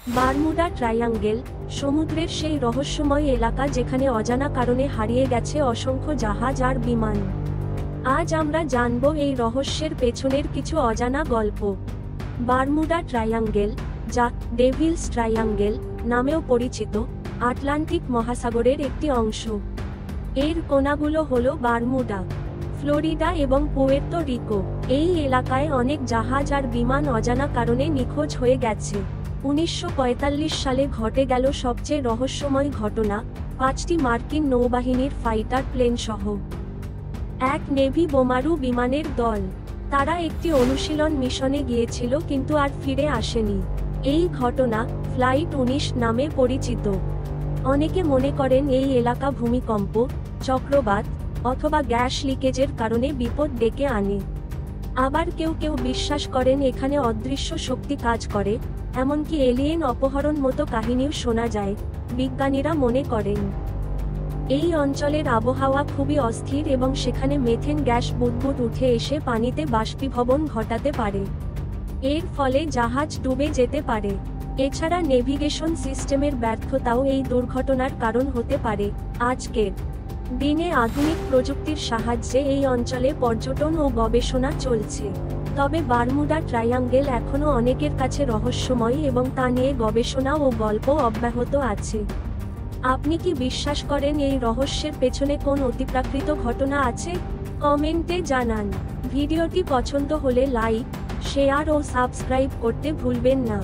Bermuda triangle, সমুদ্রের সেই রহস্যময় এলাকা যেখানে অজানা কারণে হারিয়ে গেছে অসংখ্য জাহাজ আর বিমান। আজ আমরা জানব এই রহস্যের পেছনের কিছু অজানা গল্প। বারমুডা ট্রায়াঙ্গেল, যা ডেভিলস ট্রায়াঙ্গেল নামেও পরিচিত, আটলান্টিক মহাসাগরের একটি অংশ। এর কোণাগুলো হলো বারমুডা, ফ্লোরিডা এবং পুয়ের্তো রিকো। এই এলাকায় অনেক জাহাজ আর বিমান অজানা কারণে নিখোঁজ হয়ে গেছে। 1945 সালে ঘটে গেল সবচেয়ে রহস্যময় ঘটনা, 5টি মার্কিন নৌবাহিনীর ফাইটার প্লেন সহ এক নেভি বোমারু বিমানের দল। তারা একটি অনুশীলন মিশনে গিয়েছিল কিন্তু আর ফিরে আসেনি। এই ঘটনা ফ্লাইট 19 নামে পরিচিত। অনেকে মনে করেন এই এলাকা ভূমিকম্প, চক্রবাত অথবা গ্যাস লিকেজের কারণে বিপদ ডেকে আনে। আবার কেউ কেউ বিশ্বাস করেন এখানে অদৃশ্য শক্তি কাজ করে, এমনকি এলিয়েন অপহরণ মতো কাহিনীও শোনা যায়। বিজ্ঞানীরা মনে করেন এই অঞ্চলের আবহাওয়া খুবই অস্থির এবং সেখানে মেথেন গ্যাস বুদবুদ উঠে এসে পানিতে বাষ্পীভবন ঘটাতে পারে। এর ফলে জাহাজ ডুবে যেতে পারে। এছাড়া নেভিগেশন সিস্টেমের ব্যর্থতাও এই দুর্ঘটনার কারণ হতে পারে। আজকের দিনে আধুনিক প্রযুক্তির সাহায্যে এই অঞ্চলে পর্যটন ও গবেষণা চলছে, তবে বারমুডা ট্রায়াঙ্গেল এখনও অনেকের কাছে রহস্যময় এবং তা নিয়ে গবেষণা ও গল্প অব্যাহত আছে। আপনি কি বিশ্বাস করেন এই রহস্যের পেছনে কোন অতিপ্রাকৃত ঘটনা আছে? কমেন্টে জানান। ভিডিওটি পছন্দ হলে লাইক, শেয়ার ও সাবস্ক্রাইব করতে ভুলবেন না।